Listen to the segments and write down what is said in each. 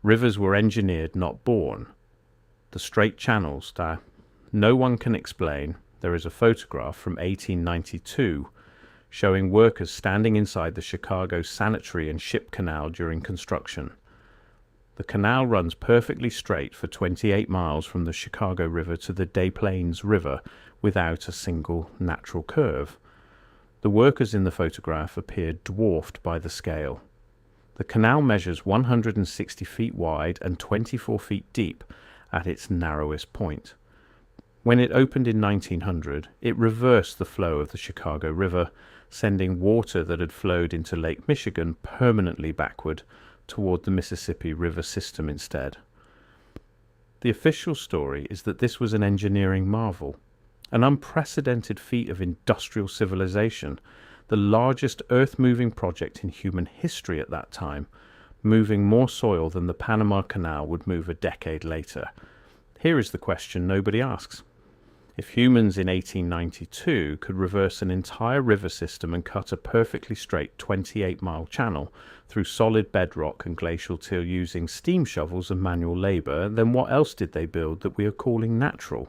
Rivers were engineered, not born. The straight channels that no one can explain. There is a photograph from 1892 showing workers standing inside the Chicago Sanitary and Ship Canal during construction. The canal runs perfectly straight for 28 miles from the Chicago River to the Des Plaines River without a single natural curve. The workers in the photograph appeared dwarfed by the scale. The canal measures 160 feet wide and 24 feet deep at its narrowest point. When it opened in 1900, it reversed the flow of the Chicago River, sending water that had flowed into Lake Michigan permanently backward toward the Mississippi River system instead. The official story is that this was an engineering marvel, an unprecedented feat of industrial civilization, the largest earth-moving project in human history at that time, moving more soil than the Panama Canal would move a decade later. Here is the question nobody asks. If humans in 1892 could reverse an entire river system and cut a perfectly straight 28-mile channel through solid bedrock and glacial till using steam shovels and manual labor, then what else did they build that we are calling natural?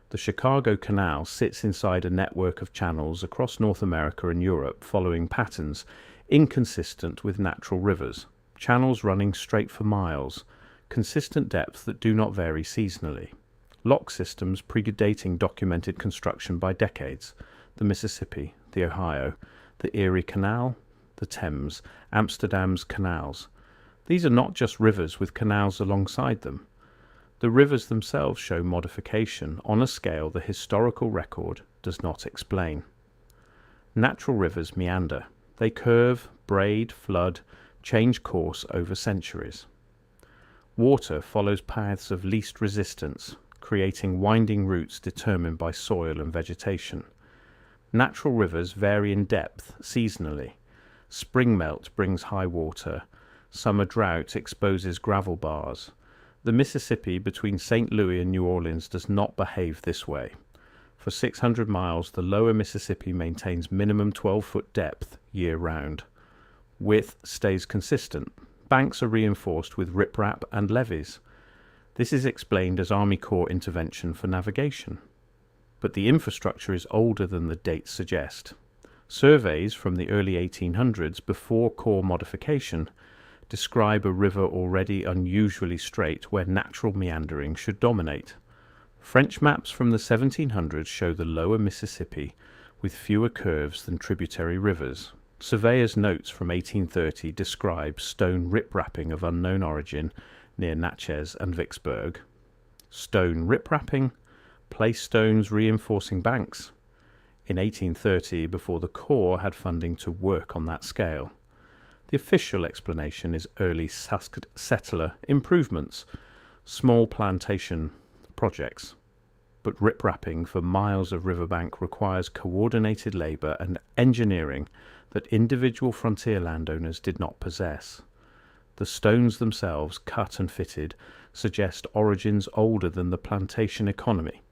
The Chicago Canal sits inside a network of channels across North America and Europe following patterns inconsistent with natural rivers, channels running straight for miles, consistent depths that do not vary seasonally. Lock systems predating documented construction by decades: the Mississippi, the Ohio, the Erie Canal, the Thames, Amsterdam's canals. These are not just rivers with canals alongside them. The rivers themselves show modification on a scale the historical record does not explain. Natural rivers meander. They curve, braid, flood, change course over centuries. Water follows paths of least resistance, creating winding routes determined by soil and vegetation. Natural rivers vary in depth seasonally. Spring melt brings high water. Summer drought exposes gravel bars. The Mississippi between St. Louis and New Orleans does not behave this way. For 600 miles, the lower Mississippi maintains minimum 12-foot depth year-round. Width stays consistent. Banks are reinforced with riprap and levees. This is explained as Army Corps intervention for navigation. But the infrastructure is older than the dates suggest. Surveys from the early 1800s, before Corps modification, describe a river already unusually straight where natural meandering should dominate. French maps from the 1700s show the lower Mississippi with fewer curves than tributary rivers. Surveyor's notes from 1830 describe stone riprapping of unknown origin near Natchez and Vicksburg. Stone riprapping, place stones reinforcing banks. In 1830, before the Corps had funding to work on that scale. The official explanation is early settler improvements, small plantation projects. But riprapping for miles of riverbank requires coordinated labor and engineering that individual frontier landowners did not possess. The stones themselves, cut and fitted, suggest origins older than the plantation economy.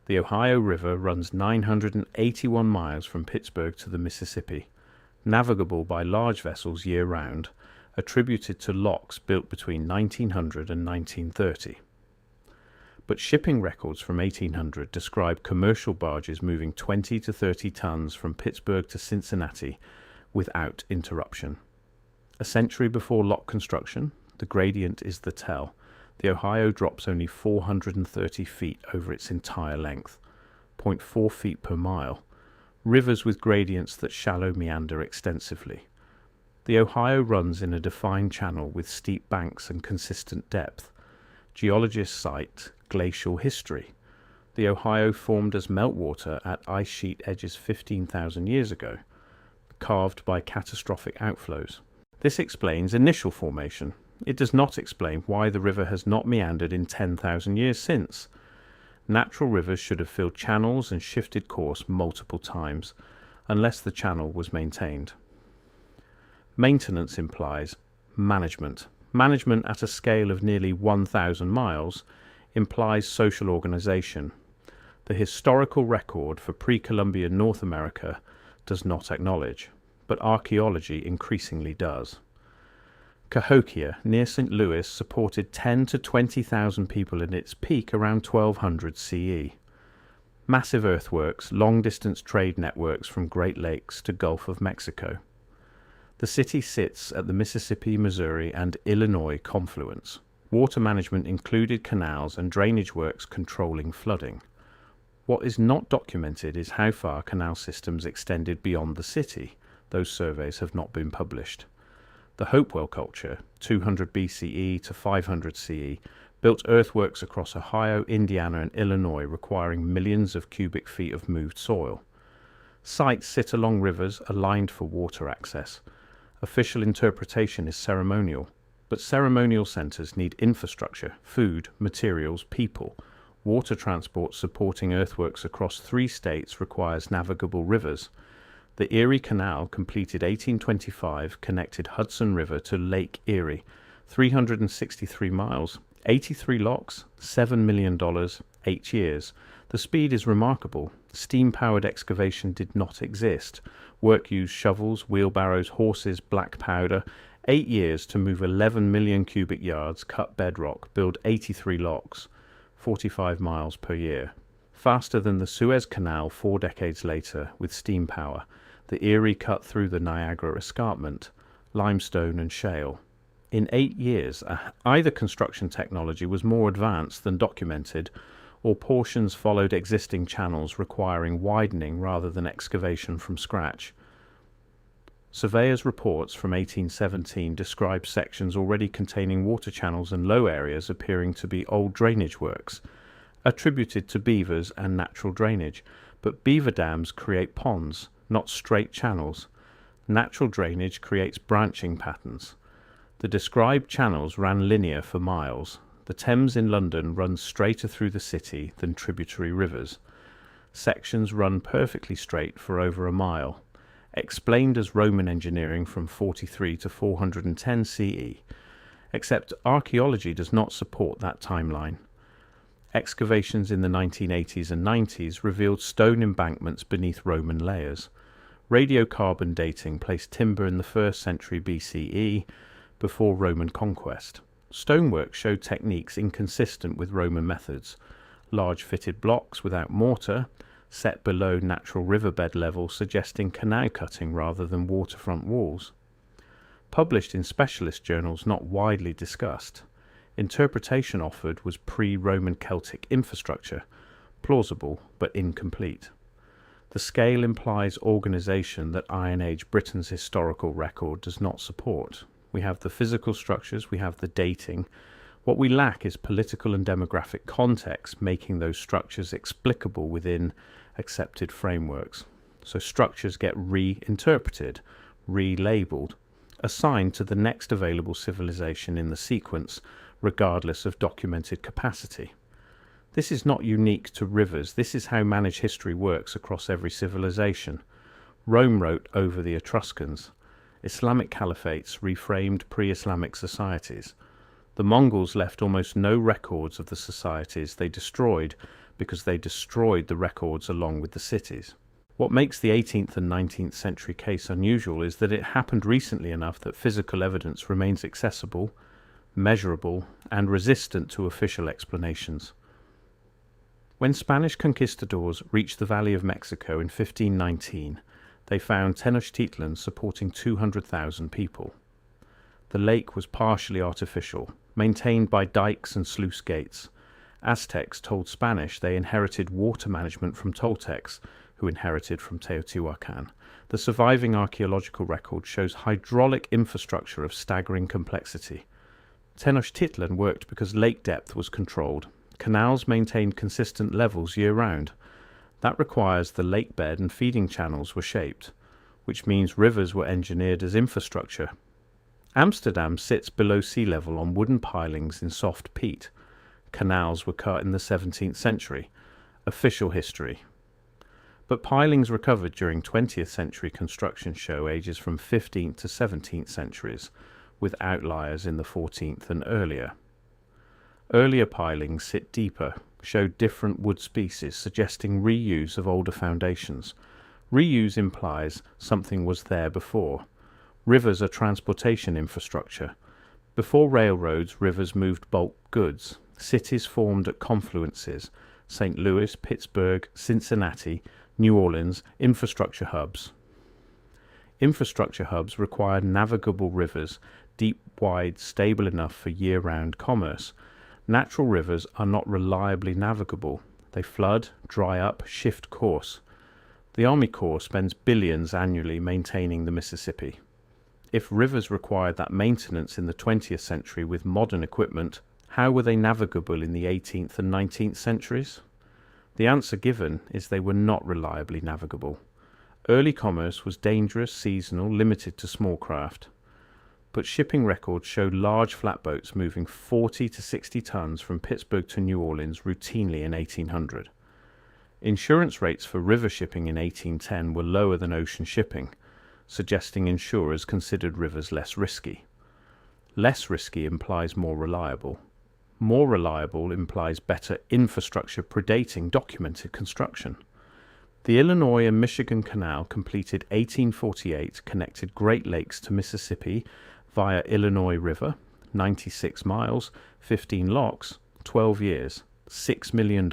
The Ohio River runs 981 miles from Pittsburgh to the Mississippi, navigable by large vessels year-round, attributed to locks built between 1900 and 1930. But shipping records from 1800 describe commercial barges moving 20 to 30 tons from Pittsburgh to Cincinnati without interruption. A century before lock construction, the gradient is the tell. The Ohio drops only 430 feet over its entire length, 0.4 feet per mile. Rivers with gradients that shallow meander extensively. The Ohio runs in a defined channel with steep banks and consistent depth. Geologists cite glacial history. The Ohio formed as meltwater at ice sheet edges 15,000 years ago, carved by catastrophic outflows. This explains initial formation. It does not explain why the river has not meandered in 10,000 years since. Natural rivers should have filled channels and shifted course multiple times, unless the channel was maintained. Maintenance implies management. Management at a scale of nearly 1,000 miles implies social organization. The historical record for pre-Columbian North America does not acknowledge, but archaeology increasingly does. Cahokia, near St. Louis, supported 10 to 20,000 people in its peak around 1200 CE. Massive earthworks, long-distance trade networks from Great Lakes to Gulf of Mexico. The city sits at the Mississippi, Missouri, and Illinois confluence. Water management included canals and drainage works controlling flooding. What is not documented is how far canal systems extended beyond the city. Those surveys have not been published. The Hopewell culture, 200 BCE to 500 CE, built earthworks across Ohio, Indiana, and Illinois, requiring millions of cubic feet of moved soil. Sites sit along rivers aligned for water access. Official interpretation is ceremonial, but ceremonial centers need infrastructure, food, materials, people. Water transport supporting earthworks across 3 states requires navigable rivers. The Erie Canal, completed 1825, connected Hudson River to Lake Erie, 363 miles, 83 locks, $7 million, 8 years. The speed is remarkable. Steam-powered excavation did not exist. Work used shovels, wheelbarrows, horses, black powder. 8 years to move 11 million cubic yards, cut bedrock, build 83 locks, 45 miles per year. Faster than the Suez Canal 4 decades later with steam power. The Erie cut through the Niagara Escarpment, limestone and shale. In 8 years, either construction technology was more advanced than documented, or portions followed existing channels requiring widening rather than excavation from scratch. Surveyors' reports from 1817 describe sections already containing water channels and low areas appearing to be old drainage works, attributed to beavers and natural drainage, but beaver dams create ponds, not straight channels. Natural drainage creates branching patterns. The described channels ran linear for miles. The Thames in London runs straighter through the city than tributary rivers. Sections run perfectly straight for over a mile. Explained as Roman engineering from 43 to 410 CE, except archaeology does not support that timeline. Excavations in the 1980s and 90s revealed stone embankments beneath Roman layers. Radiocarbon dating placed timber in the 1st century BCE, before Roman conquest. Stonework showed techniques inconsistent with Roman methods. Large fitted blocks without mortar, set below natural riverbed level, suggesting canal cutting rather than waterfront walls. Published in specialist journals not widely discussed. Interpretation offered was pre-Roman Celtic infrastructure, plausible but incomplete. The scale implies organization that Iron Age Britain's historical record does not support. We have the physical structures, we have the dating. What we lack is political and demographic context, making those structures explicable within accepted frameworks. So structures get reinterpreted, relabeled, assigned to the next available civilization in the sequence, regardless of documented capacity. This is not unique to rivers. This is how managed history works across every civilization. Rome wrote over the Etruscans. Islamic caliphates reframed pre-Islamic societies. The Mongols left almost no records of the societies they destroyed because they destroyed the records along with the cities. What makes the 18th and 19th century case unusual is that it happened recently enough that physical evidence remains accessible, measurable, and resistant to official explanations. When Spanish conquistadors reached the Valley of Mexico in 1519, they found Tenochtitlan supporting 200,000 people. The lake was partially artificial, maintained by dikes and sluice gates. Aztecs told Spanish they inherited water management from Toltecs, who inherited from Teotihuacan. The surviving archaeological record shows hydraulic infrastructure of staggering complexity. Tenochtitlan worked because lake depth was controlled. Canals maintained consistent levels year-round. That requires the lake bed and feeding channels were shaped, which means rivers were engineered as infrastructure. Amsterdam sits below sea level on wooden pilings in soft peat. Canals were cut in the 17th century. Official history. But pilings recovered during 20th century construction show ages from 15th to 17th centuries, with outliers in the 14th and earlier. Earlier pilings sit deeper, show different wood species, suggesting reuse of older foundations. Reuse implies something was there before. Rivers are transportation infrastructure. Before railroads, rivers moved bulk goods. Cities formed at confluences: St. Louis, Pittsburgh, Cincinnati, New Orleans, infrastructure hubs. Infrastructure hubs required navigable rivers, deep, wide, stable enough for year-round commerce. Natural rivers are not reliably navigable. They flood, dry up, shift course. The Army Corps spends billions annually maintaining the Mississippi. If rivers required that maintenance in the 20th century with modern equipment, how were they navigable in the 18th and 19th centuries? The answer given is they were not reliably navigable. Early commerce was dangerous, seasonal, limited to small craft. But shipping records show large flatboats moving 40 to 60 tons from Pittsburgh to New Orleans routinely in 1800. Insurance rates for river shipping in 1810 were lower than ocean shipping, suggesting insurers considered rivers less risky. Less risky implies more reliable. More reliable implies better infrastructure predating documented construction. The Illinois and Michigan Canal, completed 1848, connected Great Lakes to Mississippi via Illinois River, 96 miles, 15 locks, 12 years, $6 million.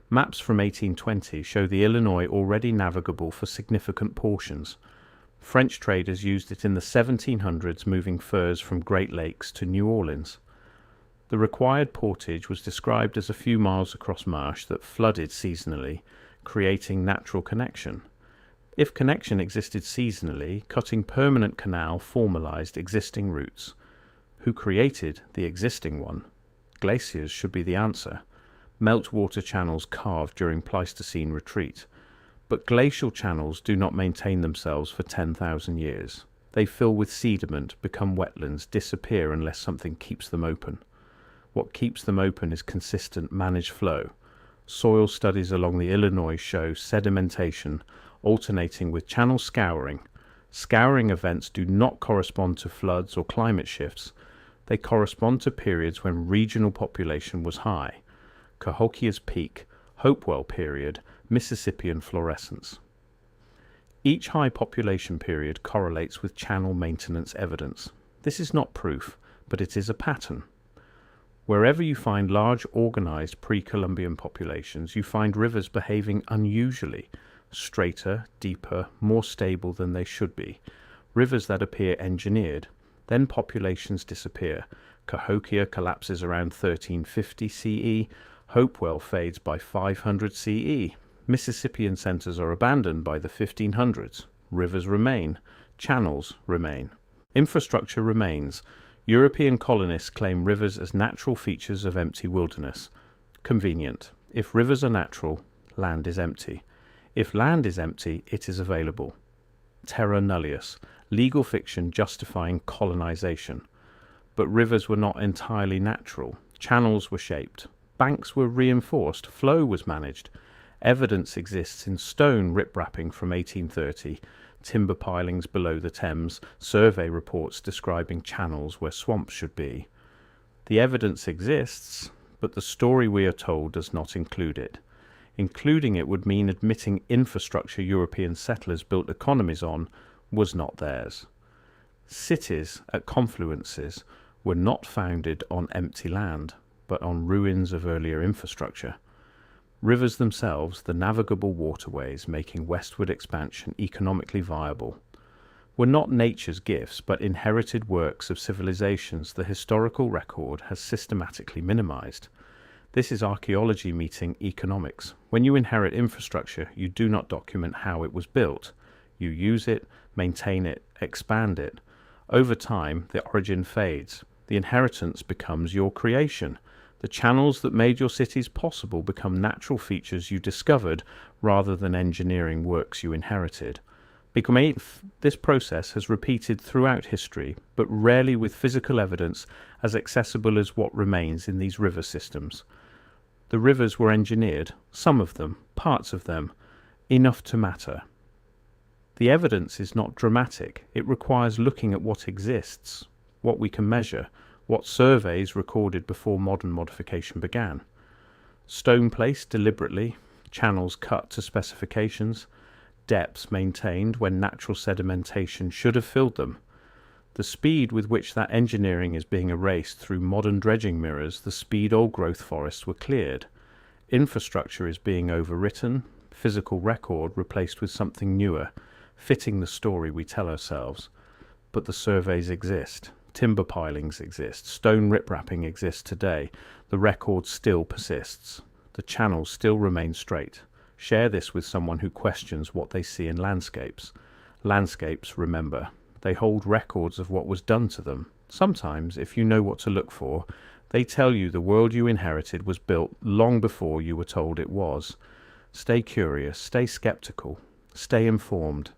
Maps from 1820 show the Illinois already navigable for significant portions. French traders used it in the 1700s, moving furs from Great Lakes to New Orleans. The required portage was described as a few miles across marsh that flooded seasonally, creating natural connection. If connection existed seasonally, cutting permanent canal formalized existing routes. Who created the existing one? Glaciers should be the answer. Meltwater channels carved during Pleistocene retreat. But glacial channels do not maintain themselves for 10,000 years. They fill with sediment, become wetlands, disappear unless something keeps them open. What keeps them open is consistent managed flow. Soil studies along the Illinois show sedimentation alternating with channel scouring. Scouring events do not correspond to floods or climate shifts. They correspond to periods when regional population was high. Cahokia's Peak, Hopewell period, Mississippian fluorescence. Each high population period correlates with channel maintenance evidence. This is not proof, but it is a pattern. Wherever you find large organized pre-Columbian populations, you find rivers behaving unusually, straighter, deeper, more stable than they should be. Rivers that appear engineered. Then populations disappear. Cahokia collapses around 1350 CE. Hopewell fades by 500 CE. Mississippian centers are abandoned by the 1500s. Rivers remain. Channels remain. Infrastructure remains. European colonists claim rivers as natural features of empty wilderness. Convenient. If rivers are natural, land is empty. If land is empty, it is available. Terra nullius. Legal fiction justifying colonization. But rivers were not entirely natural. Channels were shaped. Banks were reinforced. Flow was managed. Evidence exists in stone riprapping from 1830, timber pilings below the Thames, survey reports describing channels where swamps should be. The evidence exists, but the story we are told does not include it. Including it would mean admitting infrastructure European settlers built economies on was not theirs. Cities at confluences were not founded on empty land, but on ruins of earlier infrastructure. Rivers themselves, the navigable waterways making westward expansion economically viable, were not nature's gifts, but inherited works of civilizations the historical record has systematically minimized. This is archaeology meeting economics. When you inherit infrastructure, you do not document how it was built. You use it, maintain it, expand it. Over time, the origin fades. The inheritance becomes your creation. The channels that made your cities possible become natural features you discovered rather than engineering works you inherited. This process has repeated throughout history, but rarely with physical evidence as accessible as what remains in these river systems. The rivers were engineered, some of them, parts of them, enough to matter. The evidence is not dramatic. It requires looking at what exists, what we can measure, what surveys recorded before modern modification began. Stone placed deliberately, channels cut to specifications, depths maintained when natural sedimentation should have filled them. The speed with which that engineering is being erased through modern dredging mirrors the speed old growth forests were cleared. Infrastructure is being overwritten, physical record replaced with something newer, fitting the story we tell ourselves. But the surveys exist, timber pilings exist, stone riprapping exists today, the record still persists, the channels still remain straight. Share this with someone who questions what they see in landscapes. Landscapes, remember, they hold records of what was done to them. Sometimes, if you know what to look for, they tell you the world you inherited was built long before you were told it was. Stay curious, stay skeptical, stay informed.